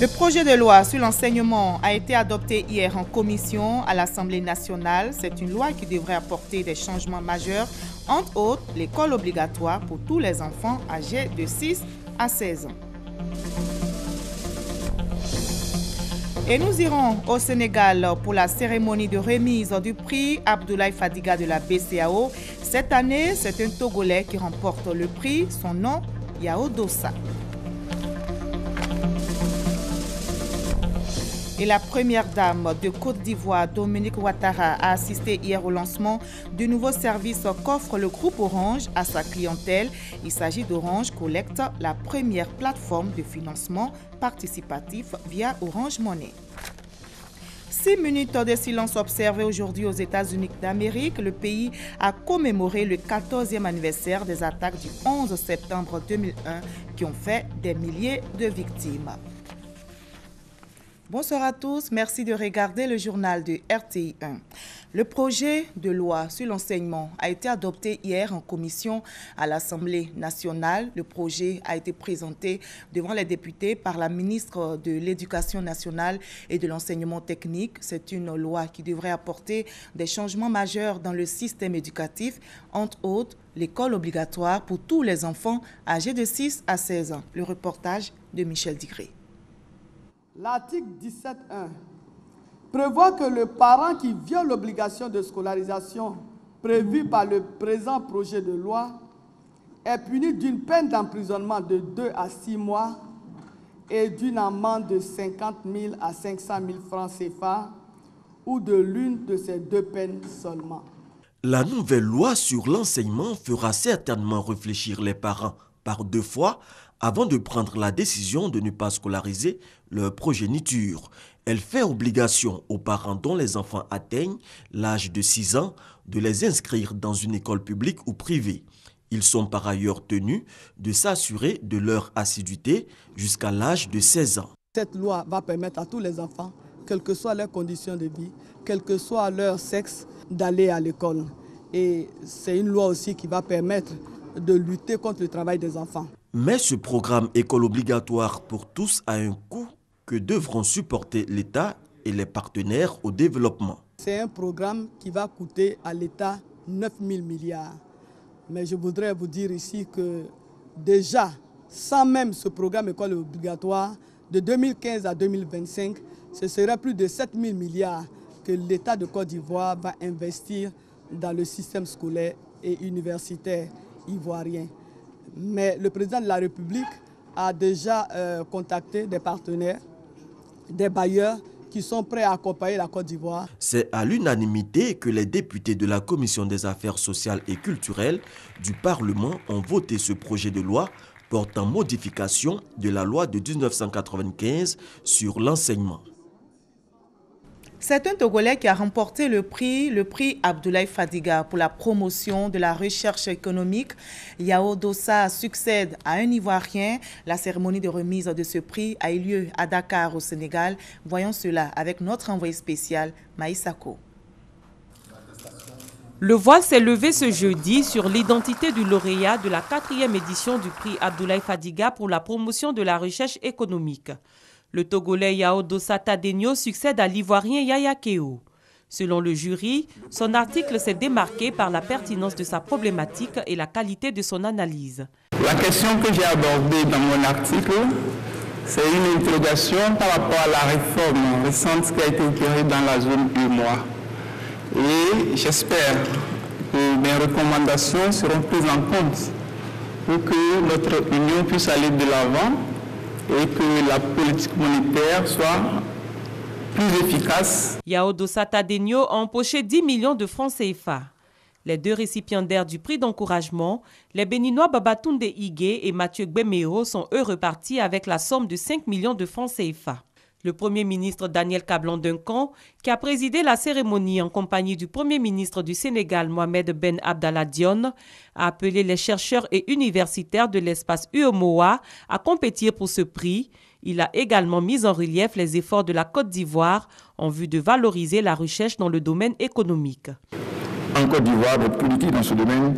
Le projet de loi sur l'enseignement a été adopté hier en commission à l'Assemblée nationale. C'est une loi qui devrait apporter des changements majeurs, entre autres l'école obligatoire pour tous les enfants âgés de 6 à 16 ans. Et nous irons au Sénégal pour la cérémonie de remise du prix Abdoulaye Fadiga de la BCEAO. Cette année, c'est un Togolais qui remporte le prix. Son nom, Yao Dossa. Et la première dame de Côte d'Ivoire, Dominique Ouattara, a assisté hier au lancement du nouveau service qu'offre le groupe Orange à sa clientèle. Il s'agit d'Orange Collect, la première plateforme de financement participatif via Orange Money. 6 minutes de silence observées aujourd'hui aux États-Unis d'Amérique. Le pays a commémoré le 14e anniversaire des attaques du 11 septembre 2001 qui ont fait des milliers de victimes. Bonsoir à tous, merci de regarder le journal de RTI 1. Le projet de loi sur l'enseignement a été adopté hier en commission à l'Assemblée nationale. Le projet a été présenté devant les députés par la ministre de l'Éducation nationale et de l'enseignement technique. C'est une loi qui devrait apporter des changements majeurs dans le système éducatif, entre autres l'école obligatoire pour tous les enfants âgés de 6 à 16 ans. Le reportage de Michel Digré. L'article 17.1 prévoit que le parent qui viole l'obligation de scolarisation prévue par le présent projet de loi est puni d'une peine d'emprisonnement de 2 à 6 mois et d'une amende de 50 000 à 500 000 francs CFA ou de l'une de ces deux peines seulement. La nouvelle loi sur l'enseignement fera certainement réfléchir les parents par 2 fois avant de prendre la décision de ne pas scolariser leur progéniture. Elle fait obligation aux parents dont les enfants atteignent l'âge de 6 ans de les inscrire dans une école publique ou privée. Ils sont par ailleurs tenus de s'assurer de leur assiduité jusqu'à l'âge de 16 ans. Cette loi va permettre à tous les enfants, quelles que soient leurs conditions de vie, quel que soit leur sexe, d'aller à l'école. Et c'est une loi aussi qui va permettre de lutter contre le travail des enfants. Mais ce programme école obligatoire pour tous a un coût que devront supporter l'État et les partenaires au développement. C'est un programme qui va coûter à l'État 9 000 milliards. Mais je voudrais vous dire ici que déjà, sans même ce programme école obligatoire, de 2015 à 2025, ce serait plus de 7 000 milliards que l'État de Côte d'Ivoire va investir dans le système scolaire et universitaire ivoirien. Mais le président de la République a déjà contacté des partenaires, des bailleurs qui sont prêts à accompagner la Côte d'Ivoire. C'est à l'unanimité que les députés de la Commission des affaires sociales et culturelles du Parlement ont voté ce projet de loi portant modification de la loi de 1995 sur l'enseignement. C'est un Togolais qui a remporté le prix Abdoulaye Fadiga pour la promotion de la recherche économique. Yao Dossa succède à un Ivoirien. La cérémonie de remise de ce prix a eu lieu à Dakar, au Sénégal. Voyons cela avec notre envoyé spécial, Maïsako. Le voile s'est levé ce jeudi sur l'identité du lauréat de la 4e édition du prix Abdoulaye Fadiga pour la promotion de la recherche économique. Le Togolais Yao Dossa Tadegno succède à l'Ivoirien Yaya Keo. Selon le jury, son article s'est démarqué par la pertinence de sa problématique et la qualité de son analyse. La question que j'ai abordée dans mon article, c'est une interrogation par rapport à la réforme récente qui a été opérée dans la zone UEMOA. Et j'espère que mes recommandations seront prises en compte pour que notre union puisse aller de l'avant et que la politique monétaire soit plus efficace. Yao Dossa Tadegno a empoché 10 millions de francs CFA. Les 2 récipiendaires du prix d'encouragement, les Béninois Babatunde Higué et Mathieu Gbemeo, sont eux repartis avec la somme de 5 millions de francs CFA. Le Premier ministre Daniel Kablan-Duncan, qui a présidé la cérémonie en compagnie du Premier ministre du Sénégal Mohamed Ben Abdallah Dionne, a appelé les chercheurs et universitaires de l'espace UEMOA à compétir pour ce prix. Il a également mis en relief les efforts de la Côte d'Ivoire en vue de valoriser la recherche dans le domaine économique. En Côte d'Ivoire, notre politique dans ce domaine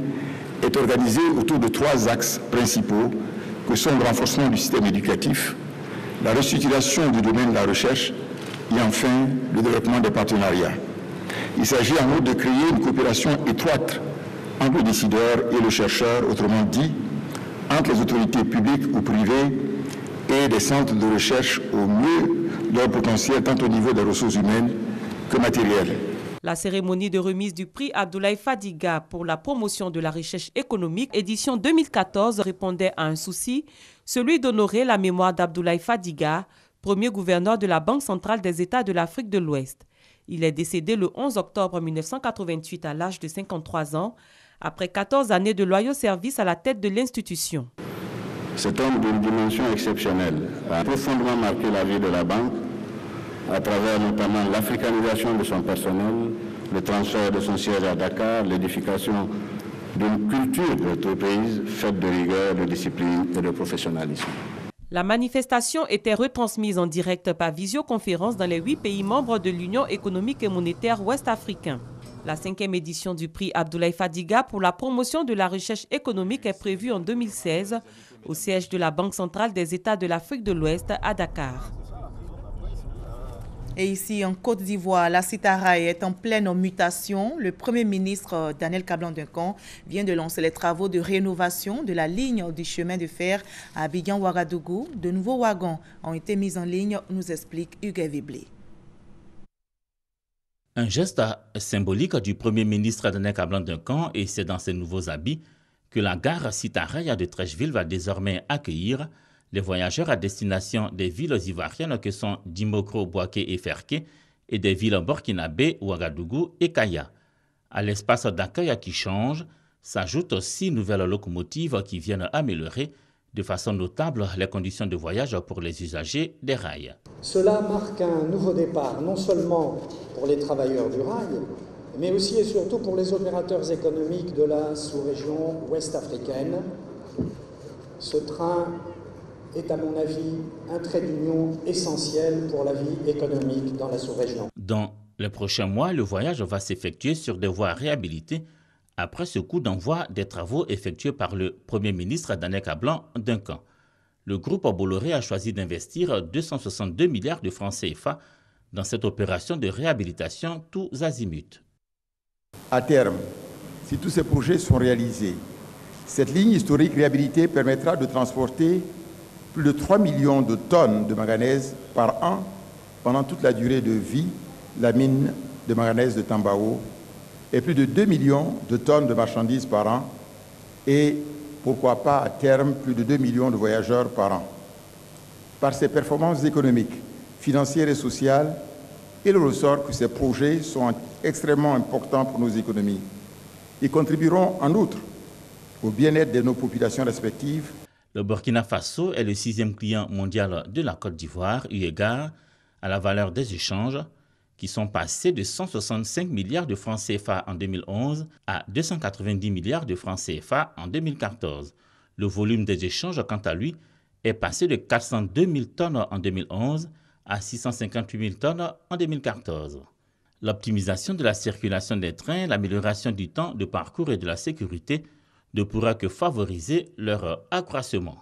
est organisée autour de 3 axes principaux que sont le renforcement du système éducatif, la restructuration du domaine de la recherche et enfin le développement des partenariats. Il s'agit en outre de créer une coopération étroite entre le décideur et le chercheur, autrement dit, entre les autorités publiques ou privées et des centres de recherche au mieux de leur potentiel tant au niveau des ressources humaines que matérielles. La cérémonie de remise du prix Abdoulaye Fadiga pour la promotion de la recherche économique, édition 2014, répondait à un souci, celui d'honorer la mémoire d'Abdoulaye Fadiga, premier gouverneur de la Banque centrale des États de l'Afrique de l'Ouest. Il est décédé le 11 octobre 1988 à l'âge de 53 ans, après 14 années de loyaux services à la tête de l'institution. Cet homme d'une dimension exceptionnelle a profondément marqué la vie de la banque, à travers notamment l'africanisation de son personnel, le transfert de son siège à Dakar, l'édification d'une culture d'entreprise faite de rigueur, de discipline et de professionnalisme. La manifestation était retransmise en direct par visioconférence dans les 8 pays membres de l'Union économique et monétaire ouest-africaine. La 5e édition du prix Abdoulaye Fadiga pour la promotion de la recherche économique est prévue en 2016 au siège de la Banque centrale des États de l'Afrique de l'Ouest à Dakar. Et ici, en Côte d'Ivoire, la Citaraï est en pleine mutation. Le Premier ministre Daniel Kablan-Duncan vient de lancer les travaux de rénovation de la ligne du chemin de fer à Abidjan-Ouagadougou. De nouveaux wagons ont été mis en ligne, nous explique Hugues Viblé. Un geste symbolique du Premier ministre Daniel Kablan-Duncan, et c'est dans ses nouveaux habits que la gare Citaraï de Treichville va désormais accueillir les voyageurs à destination des villes ivoiriennes que sont Dimokro, Bouaké et Ferké et des villes burkinabé, Ouagadougou et Kaya. À l'espace d'accueil qui change, s'ajoutent 6 nouvelles locomotives qui viennent améliorer de façon notable les conditions de voyage pour les usagers des rails. Cela marque un nouveau départ, non seulement pour les travailleurs du rail, mais aussi et surtout pour les opérateurs économiques de la sous-région ouest-africaine. Ce train est, à mon avis, un trait d'union essentiel pour la vie économique dans la sous-région. Dans les prochains mois, le voyage va s'effectuer sur des voies réhabilitées après ce coup d'envoi des travaux effectués par le Premier ministre Daniel Kablan-Duncan. Le groupe Bolloré a choisi d'investir 262 milliards de francs CFA dans cette opération de réhabilitation tous azimuts. À terme, si tous ces projets sont réalisés, cette ligne historique réhabilitée permettra de transporter plus de 3 millions de tonnes de manganèse par an pendant toute la durée de vie de la mine de manganèse de Tambao et plus de 2 millions de tonnes de marchandises par an et, pourquoi pas à terme, plus de 2 millions de voyageurs par an. Par ses performances économiques, financières et sociales et le ressort que ces projets sont extrêmement importants pour nos économies. Ils contribueront en outre au bien-être de nos populations respectives. Le Burkina Faso est le 6e client mondial de la Côte d'Ivoire, eu égard à la valeur des échanges qui sont passés de 165 milliards de francs CFA en 2011 à 290 milliards de francs CFA en 2014. Le volume des échanges, quant à lui, est passé de 402 000 tonnes en 2011 à 658 000 tonnes en 2014. L'optimisation de la circulation des trains, l'amélioration du temps de parcours et de la sécurité ne pourra que favoriser leur accroissement.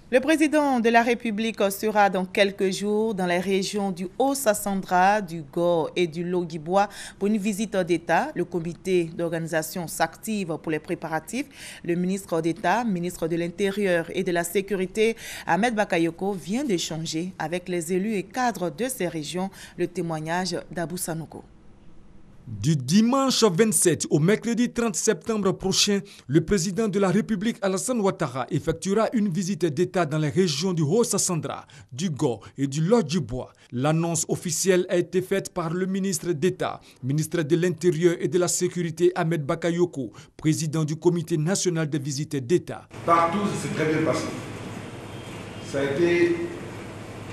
Le président de la République sera dans quelques jours dans les régions du Haut-Sassandra, du Gor et du Logibwa pour une visite d'État. Le comité d'organisation s'active pour les préparatifs. Le ministre d'État, ministre de l'Intérieur et de la Sécurité, Ahmed Bakayoko, vient d'échanger avec les élus et cadres de ces régions. Le témoignage d'Abou Sanogo. Du dimanche 27 au mercredi 30 septembre prochain, le président de la République Alassane Ouattara effectuera une visite d'État dans les régions du Haut-Sassandra, du Gor et du Lodjibois. L'annonce officielle a été faite par le ministre d'État, ministre de l'Intérieur et de la Sécurité Ahmed Bakayoko, président du comité national de visite d'État. Partout, c'est très bien passé. Ça a été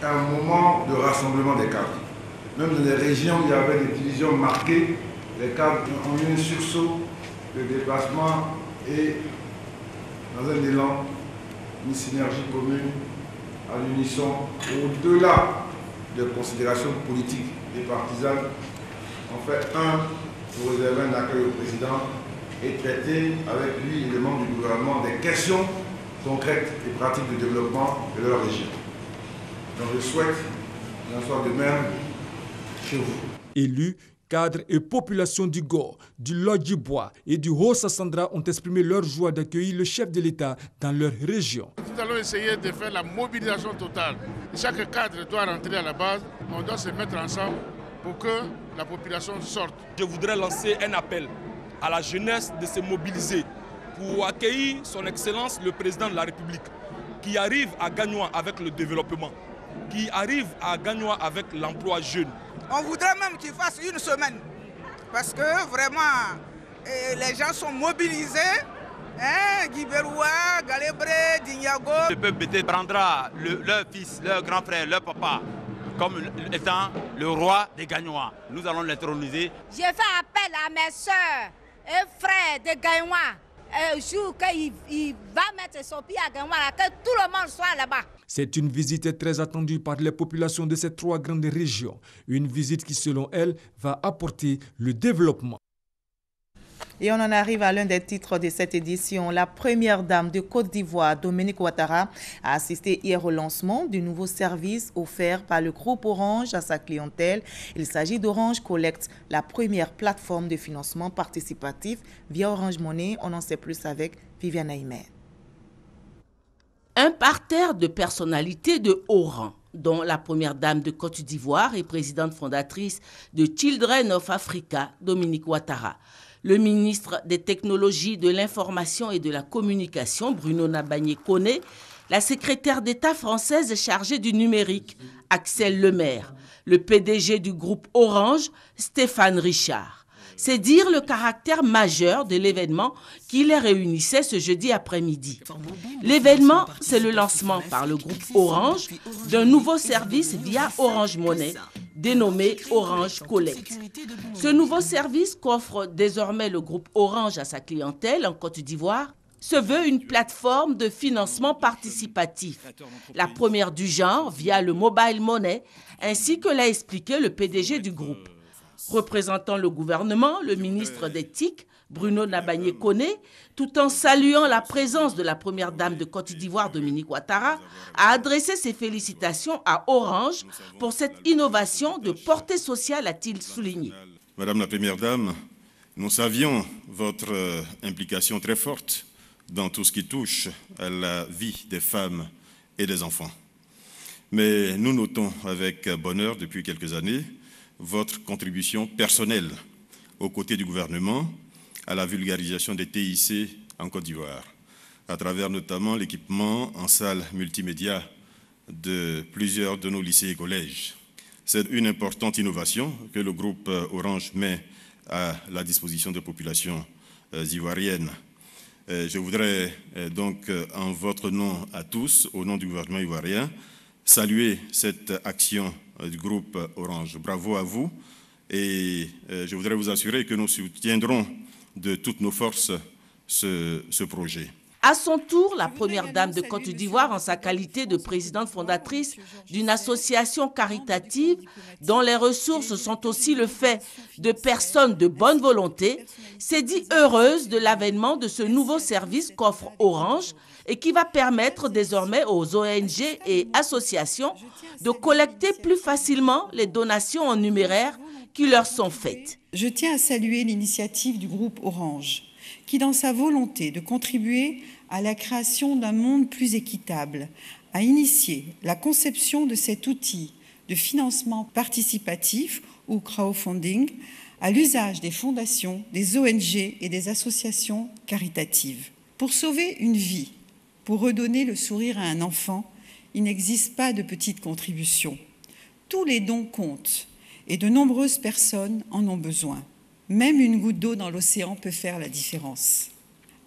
un moment de rassemblement des cadres. Même dans les régions où il y avait des divisions marquées, les cadres ont eu un sursaut de déplacement et dans un élan, une synergie commune, à l'unisson, au-delà de considérations politiques et partisanes. En fait, pour réserver un accueil au président et traiter avec lui et les membres du gouvernement des questions concrètes et pratiques de développement de leur région. Donc je souhaite qu'il en soit de même chez vous. Élus, cadres et population du Go, du Lodjibois et du Haut-Sassandra ont exprimé leur joie d'accueillir le chef de l'État dans leur région. Nous allons essayer de faire la mobilisation totale. Chaque cadre doit rentrer à la base, on doit se mettre ensemble pour que la population sorte. Je voudrais lancer un appel à la jeunesse de se mobiliser pour accueillir son Excellence le Président de la République, qui arrive à Gagnois avec le développement, qui arrive à Gagnois avec l'emploi jeune. On voudrait même qu'il fasse une semaine, parce que vraiment, les gens sont mobilisés. Guiberoua, Galébré, Dignago. Le peuple prendra leur fils, leur grand frère, leur papa, comme étant le roi des Gagnois. Nous allons l'introniser. J'ai fait appel à mes soeurs et frères de Gagnois. Le jour qu'il va mettre son pied à Gagnois, que tout le monde soit là-bas. C'est une visite très attendue par les populations de ces trois grandes régions. Une visite qui, selon elles, va apporter le développement. Et on en arrive à l'un des titres de cette édition. La première dame de Côte d'Ivoire, Dominique Ouattara, a assisté hier au lancement du nouveau service offert par le groupe Orange à sa clientèle. Il s'agit d'Orange Collect, la première plateforme de financement participatif via Orange Money. On en sait plus avec Viviane Aymer. Un parterre de personnalités de haut rang, dont la première dame de Côte d'Ivoire et présidente fondatrice de Children of Africa, Dominique Ouattara. Le ministre des Technologies, de l'Information et de la Communication, Bruno Nabagné-Koné, la secrétaire d'État française chargée du numérique, Axel Lemaire, le PDG du groupe Orange, Stéphane Richard. C'est dire le caractère majeur de l'événement qui les réunissait ce jeudi après-midi. L'événement, c'est le lancement par le groupe Orange d'un nouveau service via Orange Money, dénommé Orange Collect. Ce nouveau service qu'offre désormais le groupe Orange à sa clientèle en Côte d'Ivoire se veut une plateforme de financement participatif, la première du genre via le mobile money, ainsi que l'a expliqué le PDG du groupe. Représentant le gouvernement, le ministre des TIC, Bruno Nabagné-Koné, tout en saluant la présence de la première dame de Côte d'Ivoire, Dominique Ouattara, a adressé ses félicitations à Orange pour cette innovation de portée sociale, a-t-il souligné. Madame la première dame, nous savions votre implication très forte dans tout ce qui touche à la vie des femmes et des enfants. Mais nous notons avec bonheur depuis quelques années votre contribution personnelle aux côtés du gouvernement à la vulgarisation des TIC en Côte d'Ivoire, à travers notamment l'équipement en salles multimédia de plusieurs de nos lycées et collèges. C'est une importante innovation que le groupe Orange met à la disposition des populations ivoiriennes. Je voudrais donc, en votre nom à tous, au nom du gouvernement ivoirien, saluer cette action du groupe Orange. Bravo à vous et je voudrais vous assurer que nous soutiendrons de toutes nos forces ce projet. À son tour, la première dame de Côte d'Ivoire, en sa qualité de présidente fondatrice d'une association caritative dont les ressources sont aussi le fait de personnes de bonne volonté, s'est dit heureuse de l'avènement de ce nouveau service qu'offre Orange et qui va permettre désormais aux ONG et associations de collecter plus facilement les donations en numéraire qui leur sont faites. Je tiens à saluer l'initiative du groupe Orange, qui, dans sa volonté de contribuer à la création d'un monde plus équitable, a initié la conception de cet outil de financement participatif ou crowdfunding à l'usage des fondations, des ONG et des associations caritatives. Pour sauver une vie, pour redonner le sourire à un enfant, il n'existe pas de petites contributions. Tous les dons comptent et de nombreuses personnes en ont besoin. Même une goutte d'eau dans l'océan peut faire la différence.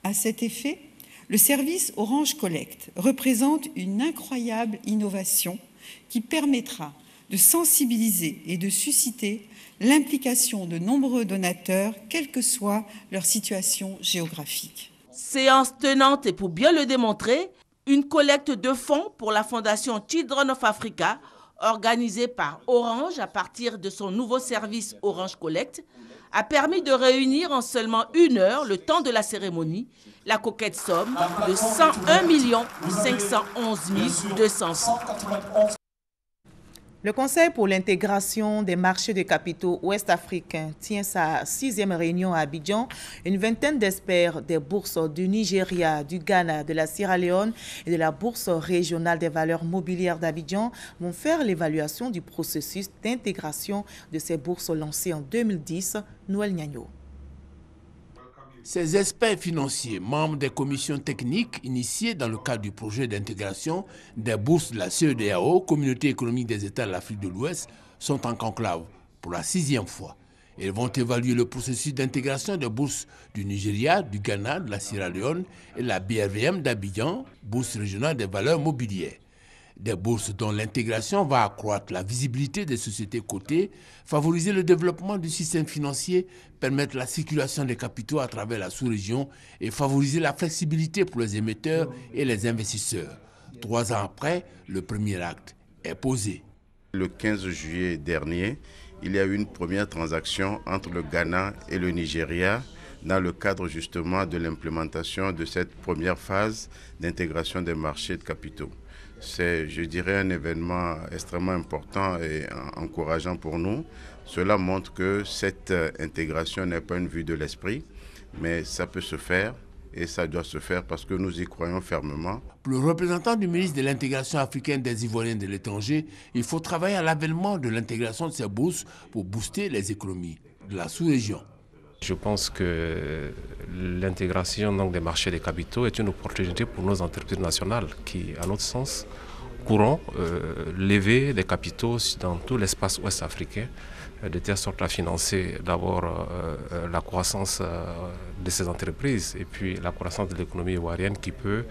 À cet effet, le service Orange Collect représente une incroyable innovation qui permettra de sensibiliser et de susciter l'implication de nombreux donateurs, quelle que soit leur situation géographique. Séance tenante et pour bien le démontrer, une collecte de fonds pour la fondation Children of Africa, organisée par Orange à partir de son nouveau service Orange Collect, a permis de réunir en seulement 1 heure, le temps de la cérémonie, la coquette somme de 101 511 200 francs. Le Conseil pour l'intégration des marchés de capitaux ouest-africains tient sa 6e réunion à Abidjan. Une vingtaine d'experts des bourses du Nigeria, du Ghana, de la Sierra Leone et de la Bourse régionale des valeurs mobilières d'Abidjan vont faire l'évaluation du processus d'intégration de ces bourses lancées en 2010. Noël Nyagno. Ces experts financiers, membres des commissions techniques initiées dans le cadre du projet d'intégration des bourses de la CEDEAO, Communauté économique des États de l'Afrique de l'Ouest, sont en conclave pour la 6e fois. Ils vont évaluer le processus d'intégration des bourses du Nigeria, du Ghana, de la Sierra Leone et la BRVM d'Abidjan, Bourse régionale des valeurs mobilières. Des bourses dont l'intégration va accroître la visibilité des sociétés cotées, favoriser le développement du système financier, permettre la circulation des capitaux à travers la sous-région et favoriser la flexibilité pour les émetteurs et les investisseurs. 3 ans après, le premier acte est posé. Le 15 juillet dernier, il y a eu une première transaction entre le Ghana et le Nigeria dans le cadre justement de l'implémentation de cette première phase d'intégration des marchés de capitaux. C'est, je dirais, un événement extrêmement important et encourageant pour nous. Cela montre que cette intégration n'est pas une vue de l'esprit, mais ça peut se faire et ça doit se faire parce que nous y croyons fermement. Pour le représentant du ministre de l'intégration africaine des Ivoiriens de l'étranger, il faut travailler à l'avènement de l'intégration de ces bourses pour booster les économies de la sous-région. Je pense que l'intégration des marchés des capitaux est une opportunité pour nos entreprises nationales qui, à notre sens, pourront lever des capitaux dans tout l'espace ouest africain, de telle sorte à financer d'abord la croissance de ces entreprises et puis la croissance de l'économie ivoirienne qui peut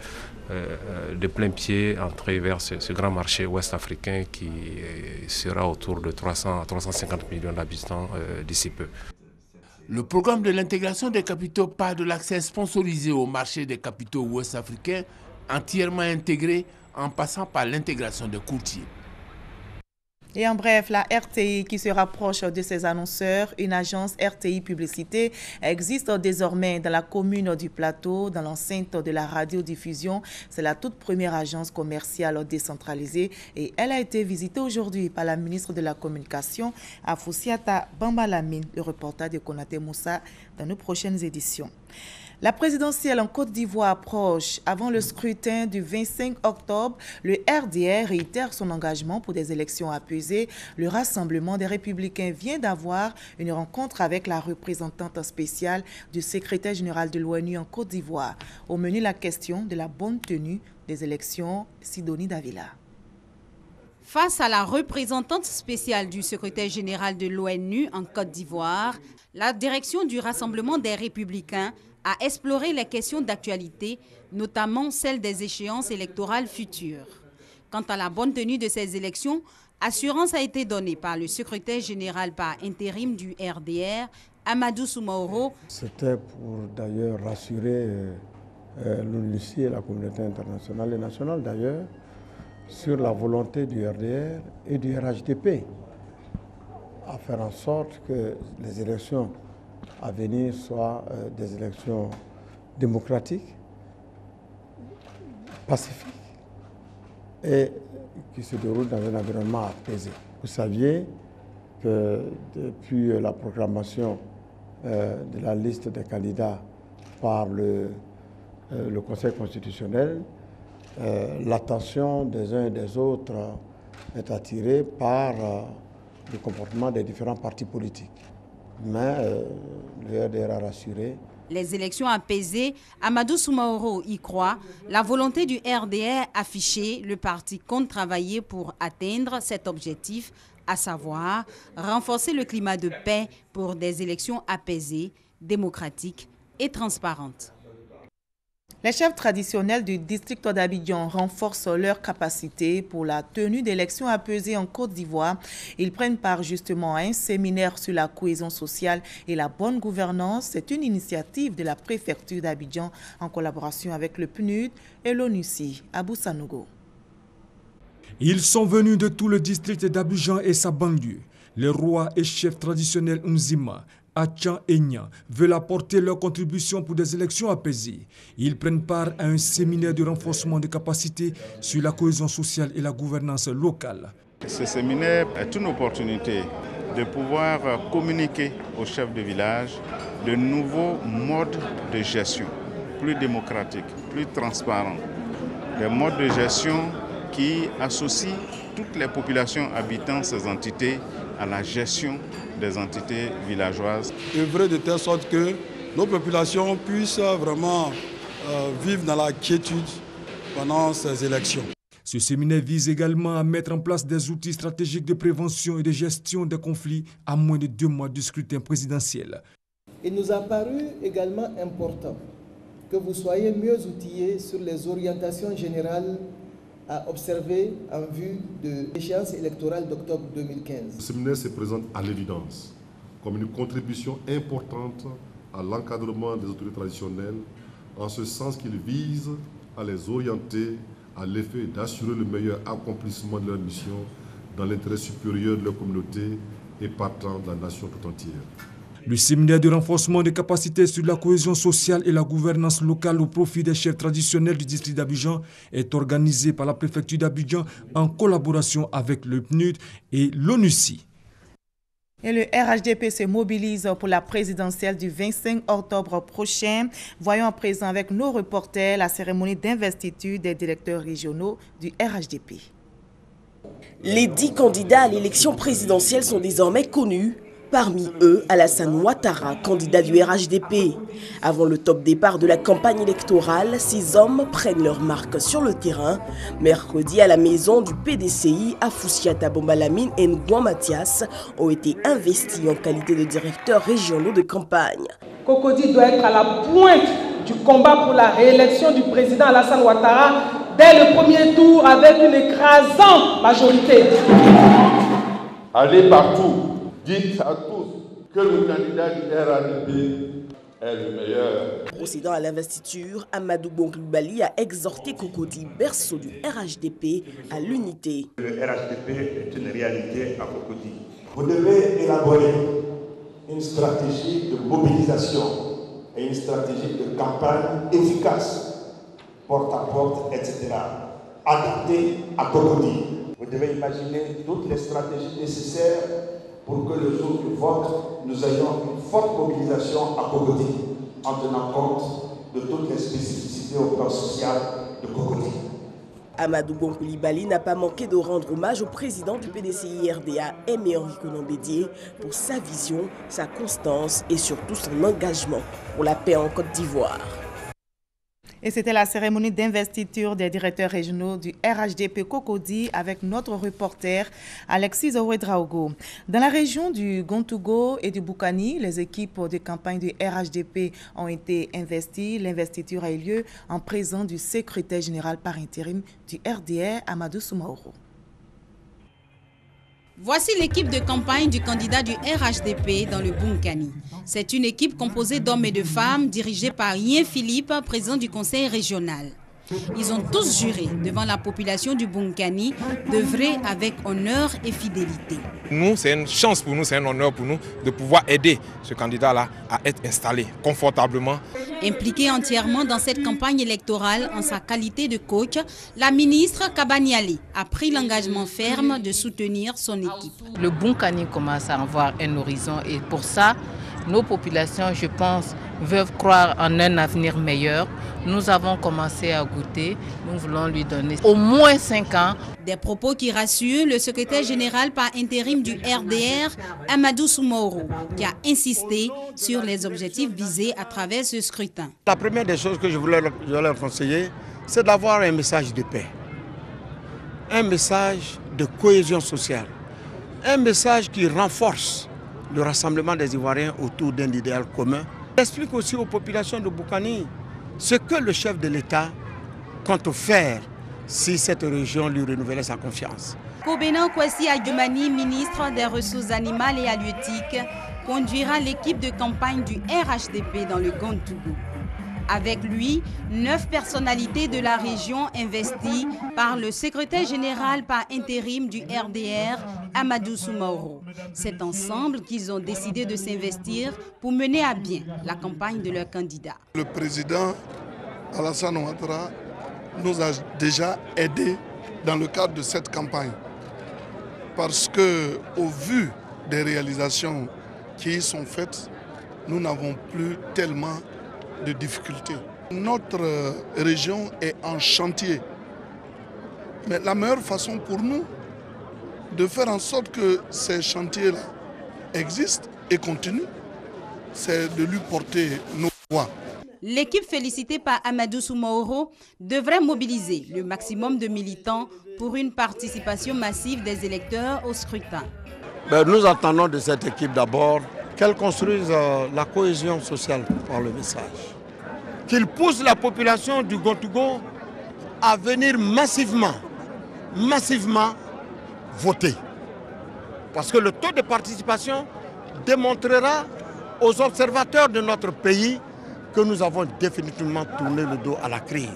de plein pied entrer vers ce grand marché ouest africain qui sera autour de 300 à 350 millions d'habitants d'ici peu. Le programme de l'intégration des capitaux part de l'accès sponsorisé au marché des capitaux ouest-africains, entièrement intégré en passant par l'intégration des courtiers. Et en bref, la RTI qui se rapproche de ses annonceurs, une agence RTI Publicité, existe désormais dans la commune du Plateau, dans l'enceinte de la radiodiffusion. C'est la toute première agence commerciale décentralisée et elle a été visitée aujourd'hui par la ministre de la Communication, Afoussiata Bambalamine. Le reportage de Konaté Moussa dans nos prochaines éditions. La présidentielle en Côte d'Ivoire approche. Avant le scrutin du 25 octobre, le RDR réitère son engagement pour des élections apaisées. Le Rassemblement des Républicains vient d'avoir une rencontre avec la représentante spéciale du secrétaire général de l'ONU en Côte d'Ivoire. Au menu, la question de la bonne tenue des élections, Sidonie Davila. Face à la représentante spéciale du secrétaire général de l'ONU en Côte d'Ivoire, la direction du Rassemblement des Républicains a exploré les questions d'actualité, notamment celles des échéances électorales futures. Quant à la bonne tenue de ces élections, assurance a été donnée par le secrétaire général par intérim du RDR, Amadou Soumaoro. C'était pour d'ailleurs rassurer l'ONUCI et la communauté internationale et nationale d'ailleurs sur la volonté du RDR et du RHDP à faire en sorte que les élections à venir soient des élections démocratiques, pacifiques et qui se déroulent dans un environnement apaisé. Vous saviez que depuis la proclamation de la liste des candidats par le Conseil constitutionnel, l'attention des uns et des autres est attirée par le comportement des différents partis politiques. Mais le RDR a rassuré. Les élections apaisées, Amadou Soumaoro y croit. La volonté du RDR affichée, le parti compte travailler pour atteindre cet objectif, à savoir renforcer le climat de paix pour des élections apaisées, démocratiques et transparentes. Les chefs traditionnels du district d'Abidjan renforcent leur capacité pour la tenue d'élections apaisées en Côte d'Ivoire. Ils prennent part justement à un séminaire sur la cohésion sociale et la bonne gouvernance. C'est une initiative de la préfecture d'Abidjan en collaboration avec le PNUD et l'ONUCI. Abou Sanogo. Ils sont venus de tout le district d'Abidjan et sa banlieue. Les rois et chefs traditionnels Nzima, Achan et Nya veulent apporter leur contribution pour des élections apaisées. Ils prennent part à un séminaire de renforcement des capacités sur la cohésion sociale et la gouvernance locale. Ce séminaire est une opportunité de pouvoir communiquer aux chefs de village de nouveaux modes de gestion, plus démocratiques, plus transparents. Des modes de gestion qui associent toutes les populations habitant ces entités à la gestion des entités villageoises. Œuvrer de telle sorte que nos populations puissent vraiment vivre dans la quiétude pendant ces élections. Ce séminaire vise également à mettre en place des outils stratégiques de prévention et de gestion des conflits à moins de 2 mois du scrutin présidentiel. Il nous a paru également important que vous soyez mieux outillés sur les orientations générales à observer en vue de l'échéance électorale d'octobre 2015. Ce séminaire se présente à l'évidence comme une contribution importante à l'encadrement des autorités traditionnelles, en ce sens qu'il vise à les orienter à l'effet d'assurer le meilleur accomplissement de leur mission dans l'intérêt supérieur de leur communauté et partant de la nation tout entière. Le séminaire de renforcement des capacités sur la cohésion sociale et la gouvernance locale au profit des chefs traditionnels du district d'Abidjan est organisé par la préfecture d'Abidjan en collaboration avec le PNUD et l'ONUCI. Et le RHDP se mobilise pour la présidentielle du 25 octobre prochain. Voyons à présent avec nos reporters la cérémonie d'investiture des directeurs régionaux du RHDP. Les 10 candidats à l'élection présidentielle sont désormais connus. Parmi eux, Alassane Ouattara, candidat du RHDP. Avant le top départ de la campagne électorale, 6 hommes prennent leur marque sur le terrain. Mercredi, à la maison du PDCI, Afoussiata Bombalamine et Ngouan Mathias ont été investis en qualité de directeurs régionaux de campagne. Cocody doit être à la pointe du combat pour la réélection du président Alassane Ouattara dès le premier tour avec une écrasante majorité. Allez partout. Dites à tous que le candidat du RHDP est le meilleur. Procédant à l'investiture, Amadou Bonkloubali a exhorté Cocody, berceau du RHDP, à l'unité. Le RHDP est une réalité à Cocody. Vous devez élaborer une stratégie de mobilisation et une stratégie de campagne efficace, porte à porte, etc., adaptée à Cocody. Vous devez imaginer toutes les stratégies nécessaires pour que le jour du vote, nous ayons une forte mobilisation à Cocody, en tenant compte de toutes les spécificités au plan social de Cocody. Amadou Bonkloubali n'a pas manqué de rendre hommage au président du PDCI-RDA, Aimé Henri Konan-Bédié, pour sa vision, sa constance et surtout son engagement pour la paix en Côte d'Ivoire. Et c'était la cérémonie d'investiture des directeurs régionaux du RHDP Cocody avec notre reporter Alexis Ouedraogo. Dans la région du Gontougo et du Boukani, les équipes de campagne du RHDP ont été investies. L'investiture a eu lieu en présence du secrétaire général par intérim du RDR, Amadou Soumaoro. Voici l'équipe de campagne du candidat du RHDP dans le Boukani. C'est une équipe composée d'hommes et de femmes dirigée par Yen Philippe, président du conseil régional. Ils ont tous juré devant la population du Boukani d'œuvrer avec honneur et fidélité. Nous, c'est une chance pour nous, c'est un honneur pour nous de pouvoir aider ce candidat-là à être installé confortablement. Impliquée entièrement dans cette campagne électorale en sa qualité de coach, la ministre Kabaniali a pris l'engagement ferme de soutenir son équipe. Le Boukani commence à avoir un horizon et pour ça, nos populations, je pense, veulent croire en un avenir meilleur. Nous avons commencé à goûter, nous voulons lui donner au moins 5 ans. Des propos qui rassurent le secrétaire général par intérim du RDR, Amadou Soumaoro, qui a insisté sur les objectifs visés à travers ce scrutin. La première des choses que je voulais leur conseiller, c'est d'avoir un message de paix, un message de cohésion sociale, un message qui renforce le rassemblement des Ivoiriens autour d'un idéal commun. J'explique aussi aux populations de Boukani ce que le chef de l'État compte faire si cette région lui renouvelait sa confiance. Kobena Kwesi Adjumani, ministre des Ressources animales et halieutiques, conduira l'équipe de campagne du RHDP dans le Gontougo. Avec lui, 9 personnalités de la région investies par le secrétaire général par intérim du RDR, Amadou Soumaoro. C'est ensemble qu'ils ont décidé de s'investir pour mener à bien la campagne de leur candidat. Le président Alassane Ouattara nous a déjà aidés dans le cadre de cette campagne. parce que, au vu des réalisations qui y sont faites, nous n'avons plus tellement de difficultés. Notre région est en chantier. Mais la meilleure façon pour nous de faire en sorte que ces chantiers-là existent et continuent, c'est de lui porter nos voix. L'équipe félicitée par Amadou Soumaoro devrait mobiliser le maximum de militants pour une participation massive des électeurs au scrutin. Nous attendons de cette équipe d'abord qu'elle construise la cohésion sociale par le message. Qu'il pousse la population du Gontougo à venir massivement voter. Parce que le taux de participation démontrera aux observateurs de notre pays que nous avons définitivement tourné le dos à la crise.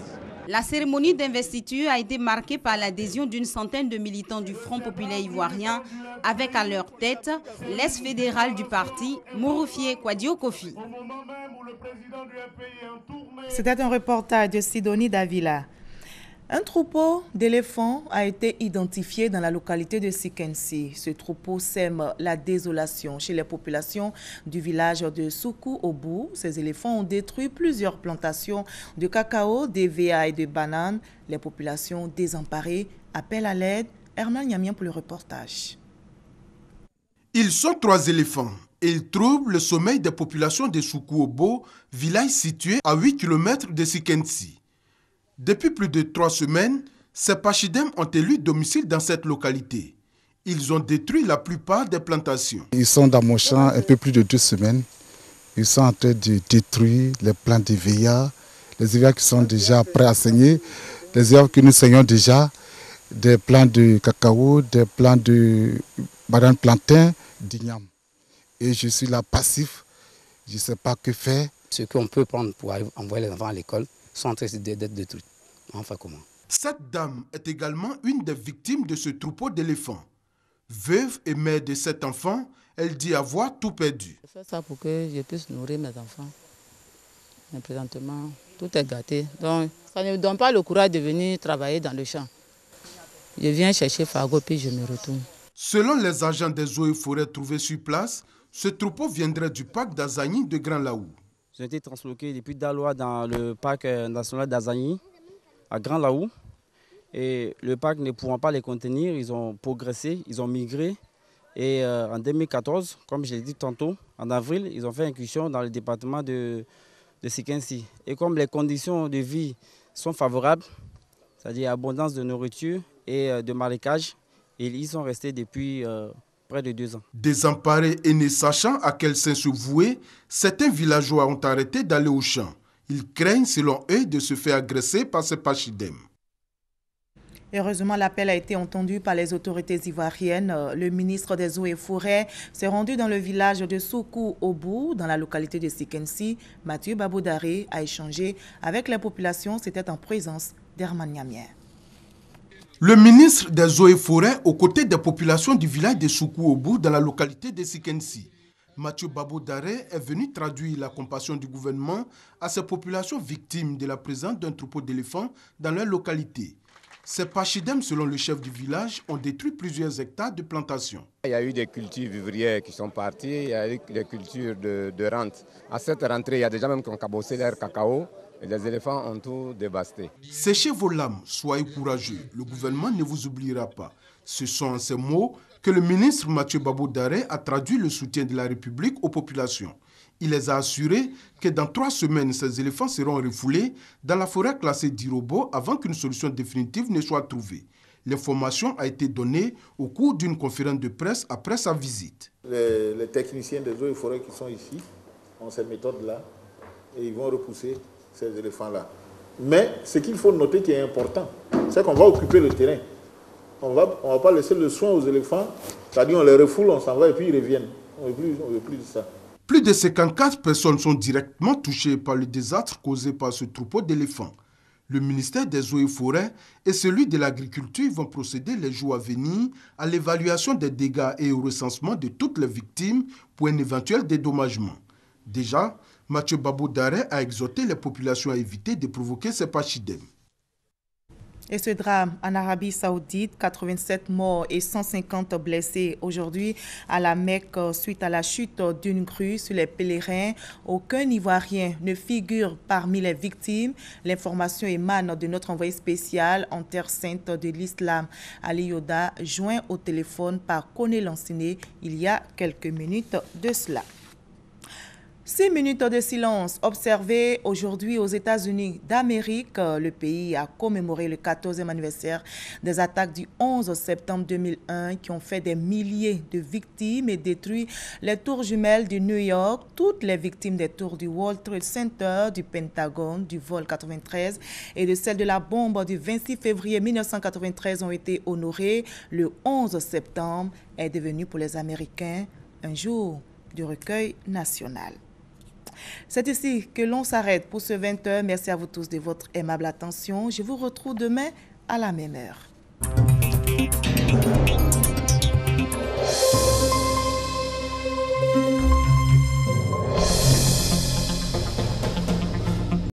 La cérémonie d'investiture a été marquée par l'adhésion d'une centaine de militants du Front populaire ivoirien, avec à leur tête l'ex-fédéral du parti, Mouroufié Kwadio Kofi. C'était un reportage de Sidonie Davila. Un troupeau d'éléphants a été identifié dans la localité de Sikensi. Ce troupeau sème la désolation chez les populations du village de Soukou-Obou. Ces éléphants ont détruit plusieurs plantations de cacao, d'EVA et de bananes. Les populations désemparées appellent à l'aide. Herman Niamien pour le reportage. Ils sont 3 éléphants et ils troublent le sommeil des populations de Soukou-Obou, village situé à 8 km de Sikensi. Depuis plus de 3 semaines, ces pachidèmes ont élu domicile dans cette localité. Ils ont détruit la plupart des plantations. Ils sont dans mon champ un peu plus de 2 semaines. Ils sont en train de détruire les plants d'EVA, les EVA qui sont déjà prêts à saigner, les EVA que nous saignons déjà, des plants de cacao, des plants de banane plantain, d'igname. Et je suis là passif, je ne sais pas que faire. Ce qu'on peut prendre pour envoyer les enfants à l'école sont en train d'être détruits. Enfin, comment? Cette dame est également une des victimes de ce troupeau d'éléphants. Veuve et mère de 7 enfants, elle dit avoir tout perdu. Je fais ça pour que je puisse nourrir mes enfants. Mais présentement, tout est gâté. Donc, ça ne me donne pas le courage de venir travailler dans le champ. Je viens chercher Fargo puis je me retourne. Selon les agents des eaux et forêts trouvés sur place, ce troupeau viendrait du parc d'Azagny de Grand Laou. J'ai été transloqué depuis Daloa dans le parc national d'Azagny, à Grand Laou. Et le parc ne pouvant pas les contenir, ils ont progressé, ils ont migré. Et en 2014, comme je l'ai dit tantôt, en avril, ils ont fait incursion dans le département de Sikensi. Et comme les conditions de vie sont favorables, c'est-à-dire abondance de nourriture et de marécage, ils y sont restés depuis près de 2 ans. Désemparés et ne sachant à quel sein se vouer, certains villageois ont arrêté d'aller au champ. Ils craignent, selon eux, de se faire agresser par ces pachidèmes. Heureusement, l'appel a été entendu par les autorités ivoiriennes. Le ministre des Eaux et Forêts s'est rendu dans le village de Soukou-Obou, dans la localité de Sikensi. Mathieu Baboudaré a échangé avec la population. C'était en présence d'Herman Niamien. Le ministre des Eaux et Forêts, aux côtés des populations du village de Soukou-Obou, dans la localité de Sikensi. Mathieu Baboudaré est venu traduire la compassion du gouvernement à ces populations victimes de la présence d'un troupeau d'éléphants dans leur localité. Ces pachidèmes, selon le chef du village, ont détruit plusieurs hectares de plantations. Il y a eu des cultures vivrières qui sont parties, il y a eu des cultures de rente. À cette rentrée, il y a des gens même qui ont cabossé leur cacao et les éléphants ont tout dévasté. Séchez vos larmes, soyez courageux, le gouvernement ne vous oubliera pas. Ce sont en ces mots que le ministre Mathieu Baboudaré a traduit le soutien de la République aux populations. Il les a assurés que dans 3 semaines, ces éléphants seront refoulés dans la forêt classée d'Irobo avant qu'une solution définitive ne soit trouvée. L'information a été donnée au cours d'une conférence de presse après sa visite. Les techniciens des eaux et forêts qui sont ici ont cette méthode-là et ils vont repousser ces éléphants-là. Mais ce qu'il faut noter qui est important, c'est qu'on va occuper le terrain. On va pas laisser le soin aux éléphants, c'est-à-dire on les refoule, on s'en va et puis ils reviennent. On ne veut plus de ça. Plus de 54 personnes sont directement touchées par le désastre causé par ce troupeau d'éléphants. Le ministère des Eaux et Forêts et celui de l'Agriculture vont procéder les jours à venir à l'évaluation des dégâts et au recensement de toutes les victimes pour un éventuel dédommagement. Déjà, Mathieu Baboudaré a exhorté les populations à éviter de provoquer ces pachidèmes. Et ce drame en Arabie Saoudite, 87 morts et 150 blessés aujourd'hui à la Mecque suite à la chute d'une grue sur les pèlerins. Aucun Ivoirien ne figure parmi les victimes. L'information émane de notre envoyé spécial en terre sainte de l'islam, Ali Yoda, joint au téléphone par Koné Lanciné il y a quelques minutes de cela. 6 minutes de silence observées aujourd'hui aux États-Unis d'Amérique. Le pays a commémoré le 14e anniversaire des attaques du 11 septembre 2001 qui ont fait des milliers de victimes et détruit les tours jumelles de New York. Toutes les victimes des tours du World Trade Center, du Pentagone, du vol 93 et de celle de la bombe du 26 février 1993 ont été honorées. Le 11 septembre est devenu pour les Américains un jour du recueil national. C'est ici que l'on s'arrête pour ce 20h. Merci à vous tous de votre aimable attention. Je vous retrouve demain à la même heure.